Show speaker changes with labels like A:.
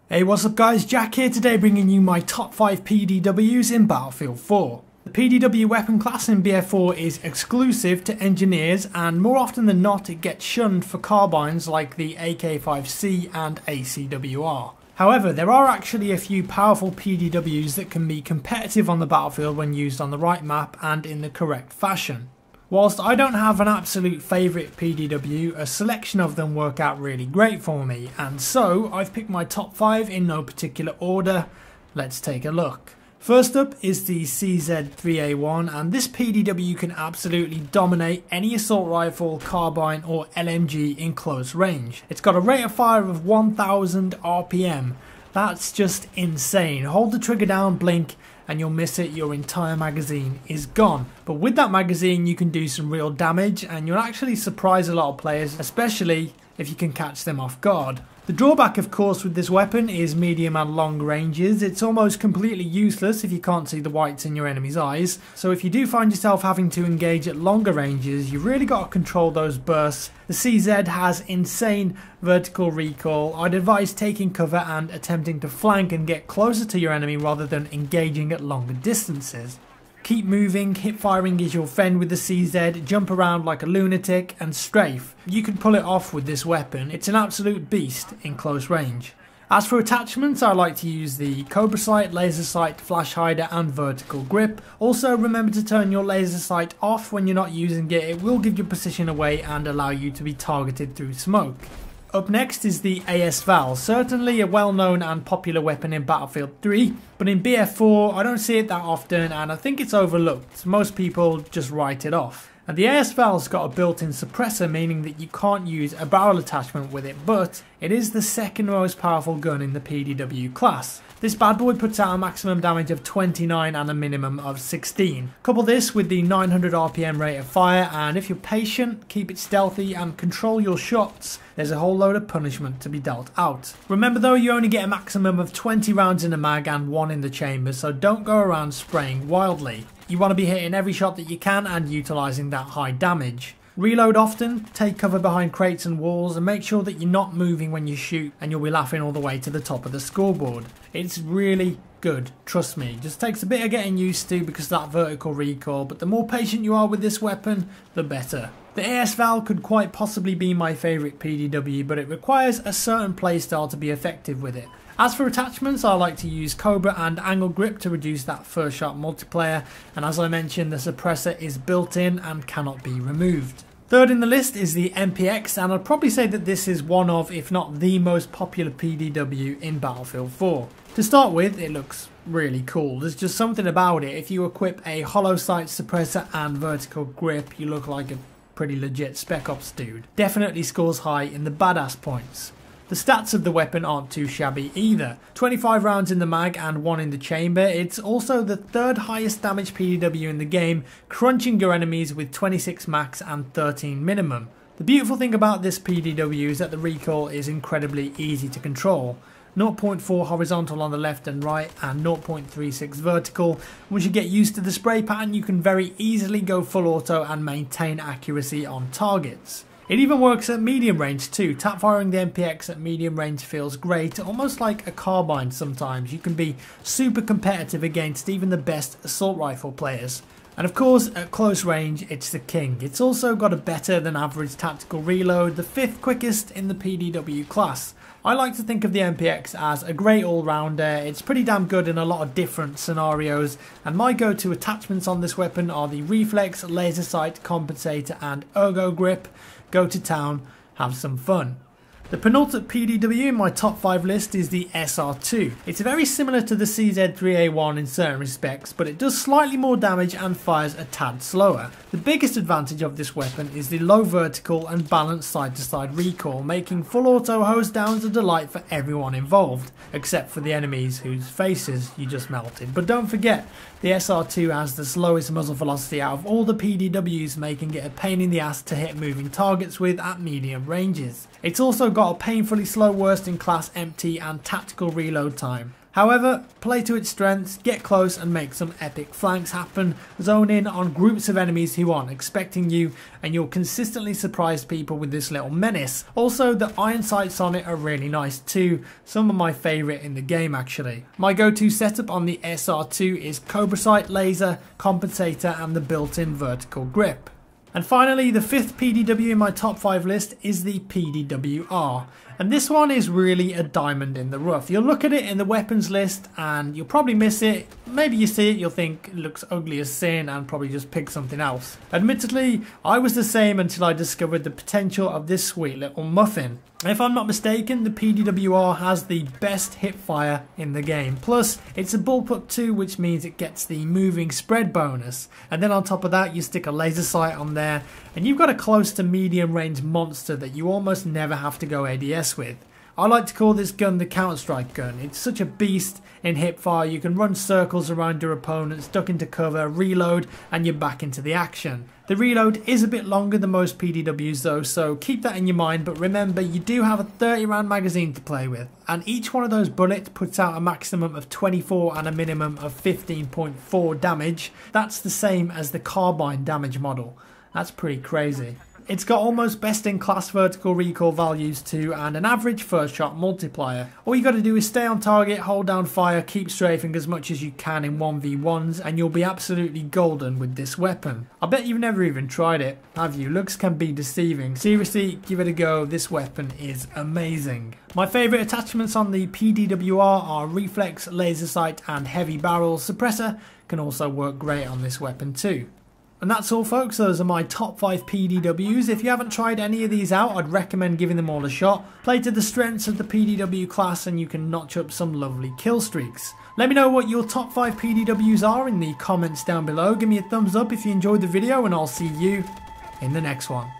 A: Hey, what's up guys, Jack here today bringing you my top 5 PDWs in Battlefield 4. The PDW weapon class in BF4 is exclusive to engineers, and more often than not it gets shunned for carbines like the AK-5C and ACWR. However, there are actually a few powerful PDWs that can be competitive on the battlefield when used on the right map and in the correct fashion. Whilst I don't have an absolute favourite PDW, a selection of them work out really great for me, and so I've picked my top 5 in no particular order. Let's take a look. First up is the CZ3A1, and this PDW can absolutely dominate any assault rifle, carbine or LMG in close range. It's got a rate of fire of 1000 RPM. That's just insane. Hold the trigger down, blink, and you'll miss it, your entire magazine is gone. But with that magazine you can do some real damage, and you'll actually surprise a lot of players, especially if you can catch them off guard. The drawback of course with this weapon is medium and long ranges. It's almost completely useless if you can't see the whites in your enemy's eyes, so if you do find yourself having to engage at longer ranges, you've really got to control those bursts. The CZ has insane vertical recoil. I'd advise taking cover and attempting to flank and get closer to your enemy rather than engaging at longer distances. Keep moving, hip firing is your friend with the CZ, jump around like a lunatic and strafe. You can pull it off with this weapon. It's an absolute beast in close range. As for attachments, I like to use the Cobra sight, laser sight, flash hider and vertical grip. Also remember to turn your laser sight off when you're not using it. It will give your position away and allow you to be targeted through smoke. Up next is the AS-Val, certainly a well-known and popular weapon in Battlefield 3, but in BF4 I don't see it that often and I think it's overlooked. Most people just write it off. And the AS-Val's got a built-in suppressor, meaning that you can't use a barrel attachment with it, but it is the second most powerful gun in the PDW class. This bad boy puts out a maximum damage of 29 and a minimum of 16. Couple this with the 900 RPM rate of fire, and if you're patient, keep it stealthy and control your shots, there's a whole load of punishment to be dealt out. Remember though, you only get a maximum of 20 rounds in the mag and 1 in the chamber, so don't go around spraying wildly. You want to be hitting every shot that you can and utilising that high damage. Reload often, take cover behind crates and walls, and make sure that you're not moving when you shoot, and you'll be laughing all the way to the top of the scoreboard. It's really good, trust me. Just takes a bit of getting used to because of that vertical recoil, but the more patient you are with this weapon, the better. The AS-Val could quite possibly be my favourite PDW, but it requires a certain playstyle to be effective with it. As for attachments, I like to use Cobra and angle grip to reduce that first shot multiplier, and as I mentioned, the suppressor is built in and cannot be removed. Third in the list is the MPX, and I'd probably say that this is one of, if not the most popular PDW in Battlefield 4. To start with, it looks really cool. There's just something about it. If you equip a hollow sight suppressor and vertical grip, you look like a pretty legit Spec Ops dude. Definitely scores high in the badass points. The stats of the weapon aren't too shabby either. 25 rounds in the mag and 1 in the chamber. It's also the third highest damage PDW in the game, crunching your enemies with 26 max and 13 minimum. The beautiful thing about this PDW is that the recoil is incredibly easy to control. 0.4 horizontal on the left and right and 0.36 vertical. Once you get used to the spray pattern, you can very easily go full auto and maintain accuracy on targets. It even works at medium range too. Tap firing the MPX at medium range feels great, almost like a carbine sometimes. You can be super competitive against even the best assault rifle players. And of course, at close range, it's the king. It's also got a better than average tactical reload, the 5th quickest in the PDW class. I like to think of the MPX as a great all-rounder. It's pretty damn good in a lot of different scenarios, and my go-to attachments on this weapon are the Reflex, Laser Sight, Compensator and Ergo Grip. Go to town, have some fun. The penultimate PDW in my top 5 list is the SR2. It's very similar to the CZ3A1 in certain respects, but it does slightly more damage and fires a tad slower. The biggest advantage of this weapon is the low vertical and balanced side-to-side recoil, making full auto hose downs a delight for everyone involved, except for the enemies whose faces you just melted. But don't forget, the SR2 has the slowest muzzle velocity out of all the PDWs, making it a pain in the ass to hit moving targets with at medium ranges. It's also got a painfully slow worst in class empty and tactical reload time. However, play to its strengths, get close and make some epic flanks happen, zone in on groups of enemies who aren't expecting you, and you'll consistently surprise people with this little menace. Also, the iron sights on it are really nice too, some of my favourite in the game actually. My go-to setup on the SR2 is Cobra Sight, laser, compensator and the built-in vertical grip. And finally, the fifth PDW in my top 5 list is the PDWR. And this one is really a diamond in the rough. You'll look at it in the weapons list and you'll probably miss it. Maybe you see it, you'll think it looks ugly as sin and probably just pick something else. Admittedly, I was the same until I discovered the potential of this sweet little muffin. If I'm not mistaken, the PDWR has the best hip fire in the game. Plus, it's a bullpup too, which means it gets the moving spread bonus. And then on top of that, you stick a laser sight on there, and you've got a close to medium range monster that you almost never have to go ADS with. I like to call this gun the Counter-Strike gun. It's such a beast in hipfire. You can run circles around your opponents, duck into cover, reload, and you're back into the action. The reload is a bit longer than most PDWs though, so keep that in your mind, but remember you do have a 30 round magazine to play with, and each one of those bullets puts out a maximum of 24 and a minimum of 15.4 damage. That's the same as the carbine damage model. That's pretty crazy. It's got almost best in class vertical recoil values too, and an average first shot multiplier. All you got to do is stay on target, hold down fire, keep strafing as much as you can in 1v1s, and you'll be absolutely golden with this weapon. I bet you've never even tried it, have you? Looks can be deceiving. Seriously, give it a go, this weapon is amazing. My favourite attachments on the PDWR are reflex, laser sight and heavy barrel. Suppressor can also work great on this weapon too. And that's all folks, those are my top 5 PDWs. If you haven't tried any of these out, I'd recommend giving them all a shot. Play to the strengths of the PDW class and you can notch up some lovely kill streaks. Let me know what your top 5 PDWs are in the comments down below. Give me a thumbs up if you enjoyed the video and I'll see you in the next one.